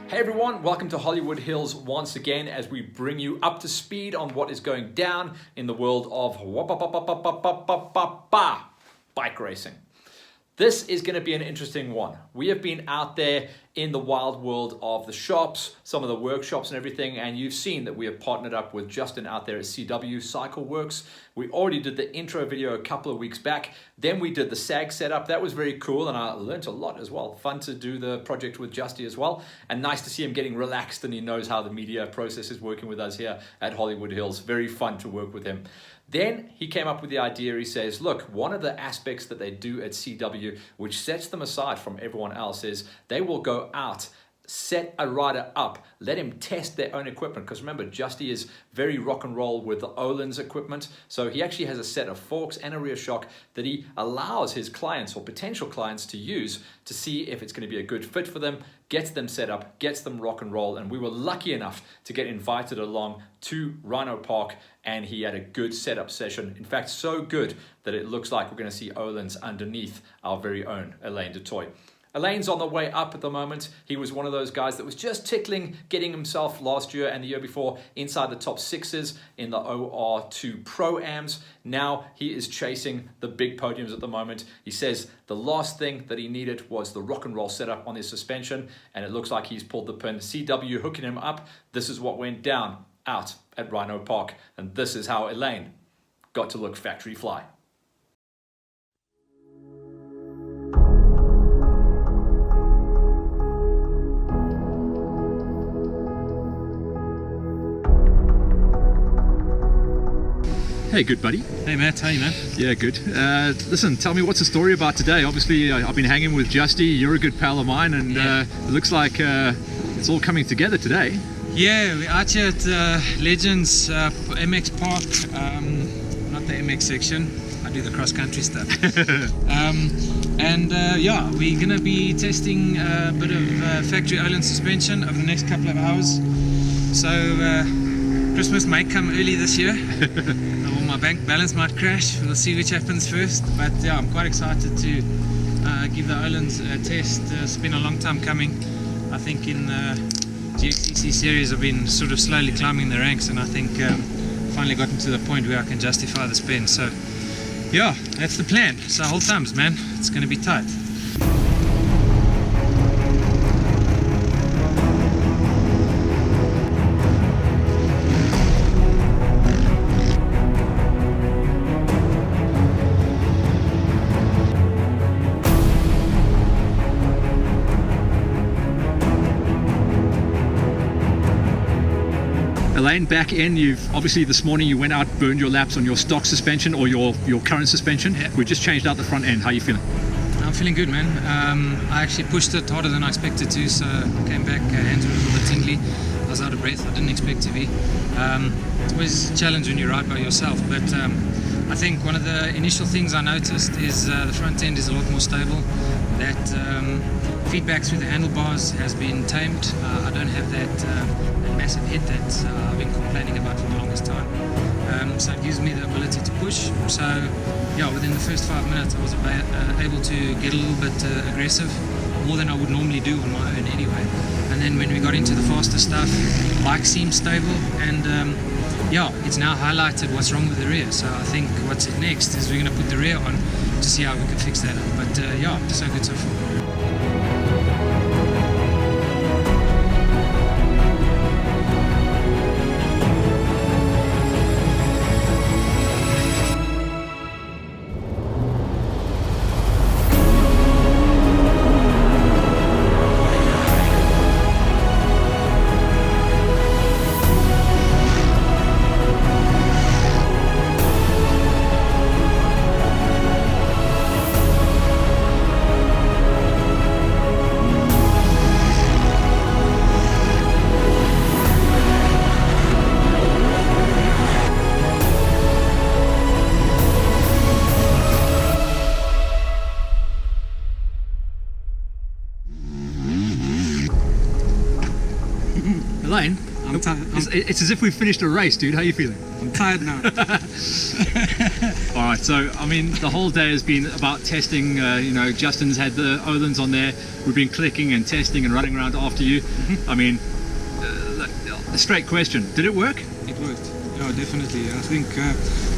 Hey everyone, welcome to Hollywood Hills once again as we bring you up to speed on what is going down in the world of bike racing. This is going to be an interesting one. We have been out there in the wild world of the shops, some of the workshops and everything, and you've seen that we have partnered up with Justin out there at CW Cycle Works. We already did the intro video a couple of weeks back. Then we did the SAG setup. That was very cool, and I learned a lot as well. Fun to do the project with Justy as well, and nice to see him getting relaxed and he knows how the media process is working with us here at Hollywood Hills. Very fun to work with him. Then he came up with the idea. He says, look, one of the aspects that they do at CW, which sets them aside from everyone else, is they will go out, set a rider up, let him test their own equipment. Because remember, Justy is very rock and roll with the Öhlins equipment. So he actually has a set of forks and a rear shock that he allows his clients or potential clients to use to see if it's going to be a good fit for them, gets them set up, gets them rock and roll. And we were lucky enough to get invited along to Rhino Park, and he had a good setup session. In fact, so good that it looks like we're going to see Öhlins underneath our very own Alain De Toy. Alain's on the way up at the moment. He was one of those guys that was just tickling getting himself last year and the year before inside the top sixes in the OR2 Pro-Ams. Now he is chasing the big podiums at the moment. He says the last thing that he needed was the rock and roll setup on his suspension, and it looks like he's pulled the pin. CW hooking him up. This is what went down out at Rhino Park, and this is how Alain got to look factory fly. Hey, good buddy. Hey Matt, how you man? Yeah, good. Listen, tell me, what's the story about today? Obviously, I've been hanging with Justy. You're a good pal of mine, and it looks like it's all coming together today. Yeah, we're out here at Legends MX Park, not the MX section. I do the cross country stuff. Yeah, we're gonna be testing a bit of factory Öhlins suspension over the next couple of hours. So Christmas might come early this year. My bank balance might crash. We'll see which happens first. But yeah, I'm quite excited to give the Öhlins a test. It's been a long time coming. I think in GXCC series I've been sort of slowly climbing the ranks, and I think finally gotten to the point where I can justify the spend. So yeah, that's the plan. So hold thumbs, man. It's going to be tight. Alain, back in, you've obviously this morning you went out, burned your laps on your stock suspension or your current suspension. Yeah. We just changed out the front end. How are you feeling? I'm feeling good, man. I actually pushed it harder than I expected to, so I came back, hands were a little bit tingly. I was out of breath. I didn't expect to be. It's always a challenge when you ride by yourself, but I think one of the initial things I noticed is the front end is a lot more stable. That feedback through the handlebars has been tamed. I don't have that massive hit that I've been complaining about for the longest time. So it gives me the ability to push. So yeah, within the first 5 minutes I was able to get a little bit aggressive, more than I would normally do on my own anyway. And then when we got into the faster stuff, bike seemed stable, and yeah, it's now highlighted what's wrong with the rear. So I think what's next is we're going to put the rear on to see how we can fix that up. But yeah, so good so far. it's as if we've finished a race, dude. How are you feeling? I'm tired now. All right, so I mean, the whole day has been about testing. Justin's had the Öhlins on there. We've been clicking and testing and running around after you. I mean, a straight question: did it work? It worked. Yeah, definitely. I think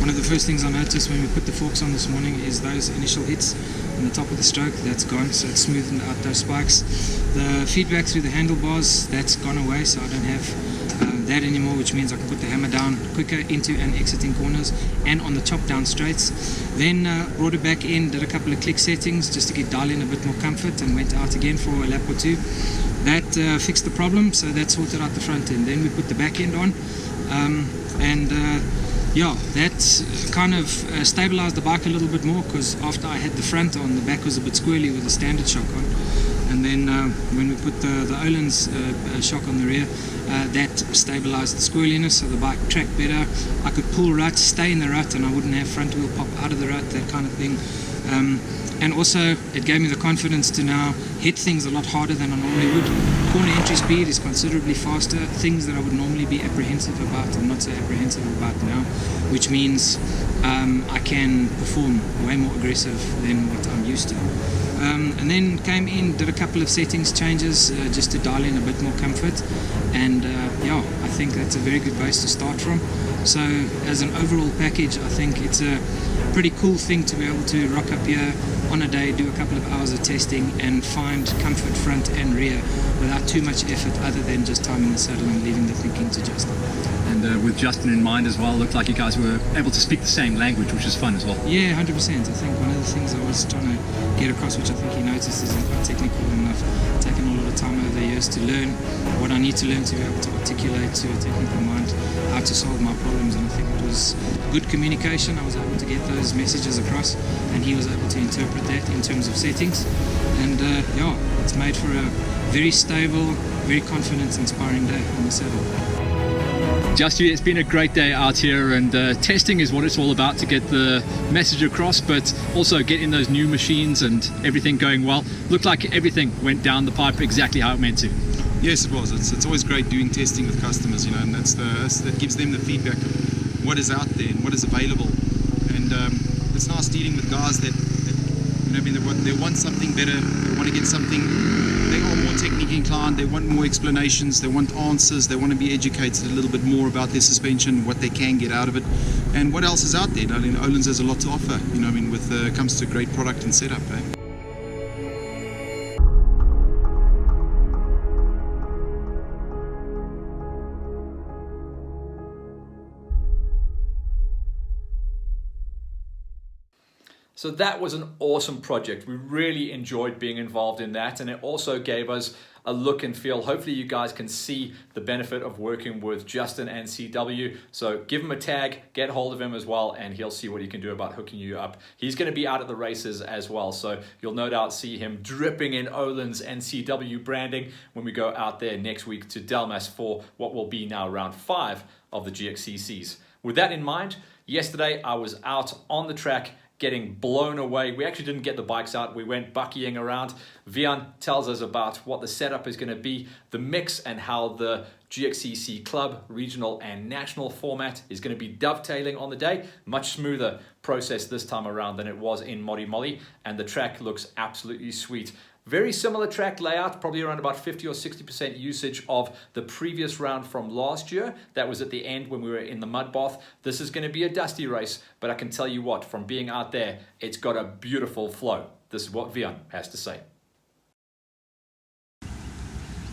one of the first things I noticed when we put the forks on this morning is those initial hits on the top of the stroke. That's gone, so it's smoothened out those spikes. The feedback through the handlebars, that's gone away, so I don't have that anymore, which means I can put the hammer down quicker into and exiting corners and on the chop down straights. Then brought it back in, did a couple of click settings just to get dial in a bit more comfort, and went out again for a lap or two. That fixed the problem, so that sorted out the front end. Then we put the back end on, that kind of stabilized the bike a little bit more, because after I had the front on, the back was a bit squirrely with the standard shock on. And then when we put the Öhlins shock on the rear, that stabilized the squirreliness, so the bike tracked better. I could pull rut, stay in the rut, and I wouldn't have front wheel pop out of the rut, that kind of thing. And also it gave me the confidence to now hit things a lot harder than I normally would. Corner entry speed is considerably faster. Things that I would normally be apprehensive about, I'm not so apprehensive about now, which means I can perform way more aggressive than what I'm used to. And then came in, did a couple of settings changes just to dial in a bit more comfort, and I think that's a very good base to start from. So as an overall package, I think it's a pretty cool thing to be able to rock up here on a day, do a couple of hours of testing and find comfort front and rear without too much effort other than just timing the saddle and leaving the thinking to Justin. And with Justin in mind as well, looked like you guys were able to speak the same language, which is fun as well. Yeah, 100%. I think one of the things I was trying to get across, which I think he noticed, is I'm quite technical, and I've taken a lot of time over the years to learn what I need to learn to be able to articulate to a technical mind how to solve my problems. And I think it was good communication. I was able to get those messages across, and he was able to interpret that in terms of settings. And it's made for a very stable, very confident, inspiring day on the saddle. Justy, it's been a great day out here, and testing is what it's all about, to get the message across, but also getting those new machines and everything going well. Looked like everything went down the pipe exactly how it meant to. Yes, it was. It's always great doing testing with customers, and that gives them the feedback of what is out there and what is available. And it's nice dealing with guys that they want something better, they want to get something. They are more technically inclined, they want more explanations, they want answers, they want to be educated a little bit more about their suspension, what they can get out of it, and what else is out there. Öhlins has a lot to offer, with it comes to a great product and setup. So that was an awesome project. We really enjoyed being involved in that, and it also gave us a look and feel. Hopefully you guys can see the benefit of working with Justin and CW. So give him a tag, get hold of him as well, and he'll see what he can do about hooking you up. He's going to be out at the races as well, so you'll no doubt see him dripping in Öhlins and CW branding when we go out there next week to Delmas for what will be now round 5 of the GXCCs. With that in mind, yesterday I was out on the track getting blown away. We actually didn't get the bikes out. We went buckying around. Vian tells us about what the setup is going to be, the mix, and how the GXCC club, regional and national format is going to be dovetailing on the day. Much smoother process this time around than it was in Modi Molly, and the track looks absolutely sweet. Very similar track layout, probably around about 50 or 60% usage of the previous round from last year. That was at the end when we were in the mud bath. This is going to be a dusty race, but I can tell you what, from being out there, it's got a beautiful flow. This is what Vian has to say.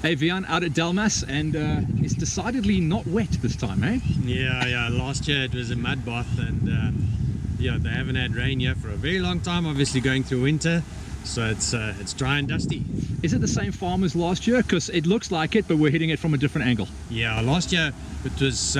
Hey Vian, out at Delmas, and it's decidedly not wet this time, eh? Yeah. Last year it was a mud bath, and they haven't had rain here for a very long time, obviously going through winter. So it's dry and dusty. Is it the same farm as last year? Because it looks like it, but we're hitting it from a different angle. Yeah, last year it was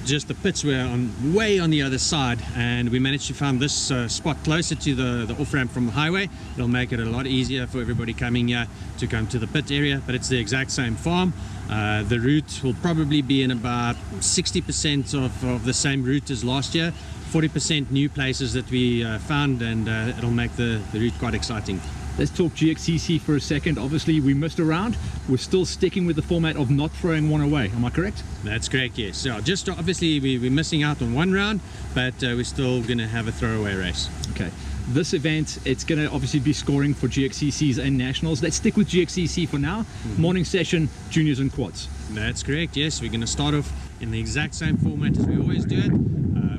just the pits were way on the other side, and we managed to find this spot closer to the off-ramp from the highway. It'll make it a lot easier for everybody coming here to come to the pit area, but it's the exact same farm. The route will probably be in about 60% of the same route as last year. 40% new places that we found, and it'll make the route quite exciting. let's talk GXCC for a second. Obviously, we missed a round. We're still sticking with the format of not throwing one away. Am I correct? That's correct, yes. So just obviously we're missing out on one round, but we're still going to have a throwaway race. Okay. This event, it's going to obviously be scoring for GXCCs and nationals. Let's stick with GXCC for now. Morning session, juniors and quads. That's correct, yes. We're going to start off in the exact same format as we always do it,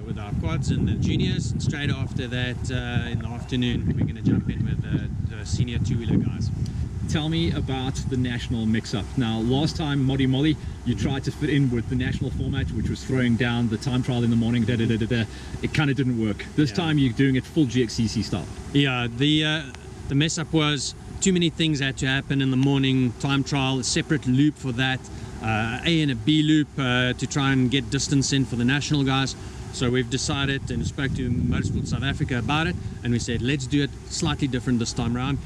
with our quads and the juniors. And straight after that, in the afternoon, we're going to jump in with the senior two-wheeler guys. Tell me about the national mix-up. Now, last time, Molly, you tried to fit in with the national format, which was throwing down the time trial in the morning, It kind of didn't work. This time, you're doing it full GXCC style. Yeah, the mess-up was too many things had to happen in the morning. Time trial, a separate loop for that, A and a B loop to try and get distance in for the national guys. So we've decided and spoke to Motorsport South Africa about it, and we said let's do it slightly different this time around.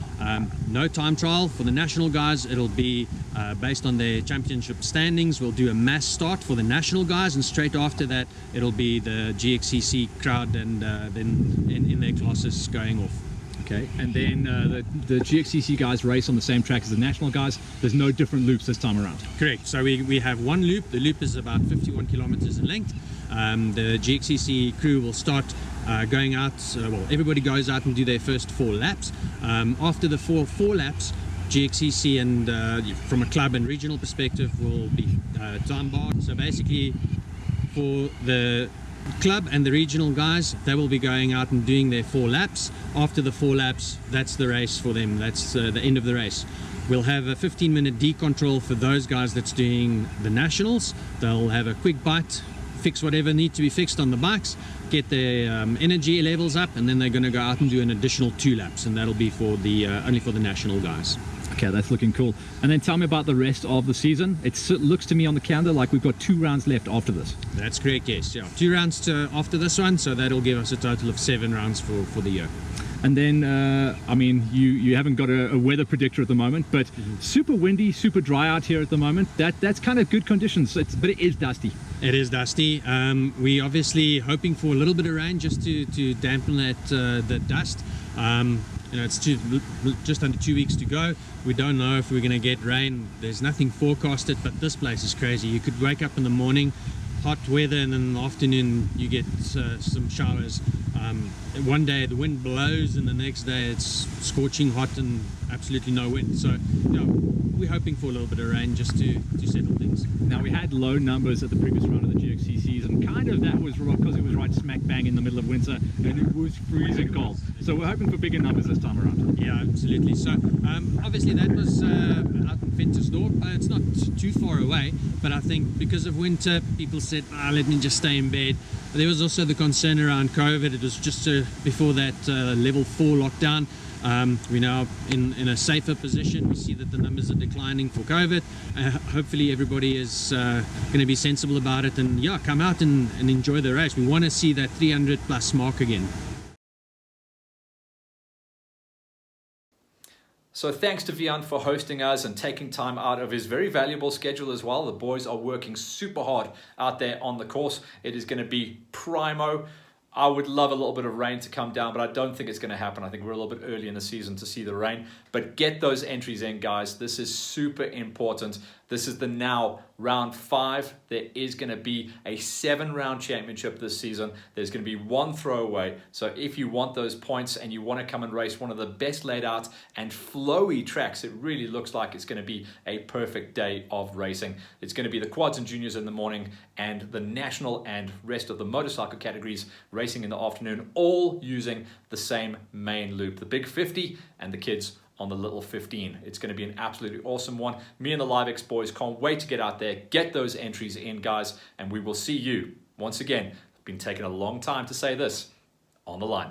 No time trial for the national guys. It'll be based on their championship standings. We'll do a mass start for the national guys, and straight after that it'll be the GXCC crowd, and then in their classes going off. Okay, and then the GXCC guys race on the same track as the national guys. There's no different loops this time around. Correct. So we have one loop. The loop is about 51 kilometers in length. The GXCC crew will start going out. Everybody goes out and do their first 4 laps. After the four laps, GXCC and from a club and regional perspective will be time barred. So basically, for the club and the regional guys, they will be going out and doing their 4 laps. After the 4 laps, that's the race for them. That's the end of the race. We'll have a 15-minute decontrol for those guys that's doing the nationals. They'll have a quick bite, fix whatever need to be fixed on the bikes, get their energy levels up, and then they're going to go out and do an additional 2 laps, and that'll be for the only for the national guys. Okay, that's looking cool. And then tell me about the rest of the season. It looks to me on the calendar like we've got 2 rounds left after this. That's correct, yes. Yeah, 2 rounds after this one, so that'll give us a total of 7 rounds for the year. And then, I mean, you haven't got a weather predictor at the moment, but super windy, super dry out here at the moment. That's kind of good conditions, but it is dusty. It is dusty. We obviously hoping for a little bit of rain just to dampen the dust. It's just under 2 weeks to go. We don't know if we're going to get rain. There's nothing forecasted, but this place is crazy. You could wake up in the morning, hot weather, and then in the afternoon you get some showers. One day the wind blows, and the next day it's scorching hot and absolutely no wind. So we're hoping for a little bit of rain just to settle things. Now, we had low numbers at the previous round of the GXCCs, and kind of that was because it was right smack bang in the middle of winter and it was freezing cold. So we're hoping for bigger numbers this time around. Yeah, absolutely. So obviously that was out in Ventersdorp. It's not too far away, but I think because of winter, people said, let me just stay in bed. But there was also the concern around COVID. It was just before that level 4 lockdown. We're now in a safer position. We see that the numbers are declining for COVID. Hopefully everybody is going to be sensible about it and come out and enjoy the race. We want to see that 300 plus mark again. So thanks to Vian for hosting us and taking time out of his very valuable schedule as well. The boys are working super hard out there on the course. It is going to be primo. I would love a little bit of rain to come down, but I don't think it's going to happen. I think we're a little bit early in the season to see the rain. But get those entries in, guys. This is super important. This is the now round 5. There is going to be a 7-round championship this season. There's going to be 1 throwaway. So if you want those points and you want to come and race one of the best laid out and flowy tracks, it really looks like it's going to be a perfect day of racing. It's going to be the quads and juniors in the morning and the national and rest of the motorcycle categories racing in the afternoon, all using the same main loop, the big 50 and the kids on the little 15. It's going to be an absolutely awesome one. Me and the LiveX boys can't wait to get out there, get those entries in, guys, and we will see you once again. It's been taking a long time to say this, on the line.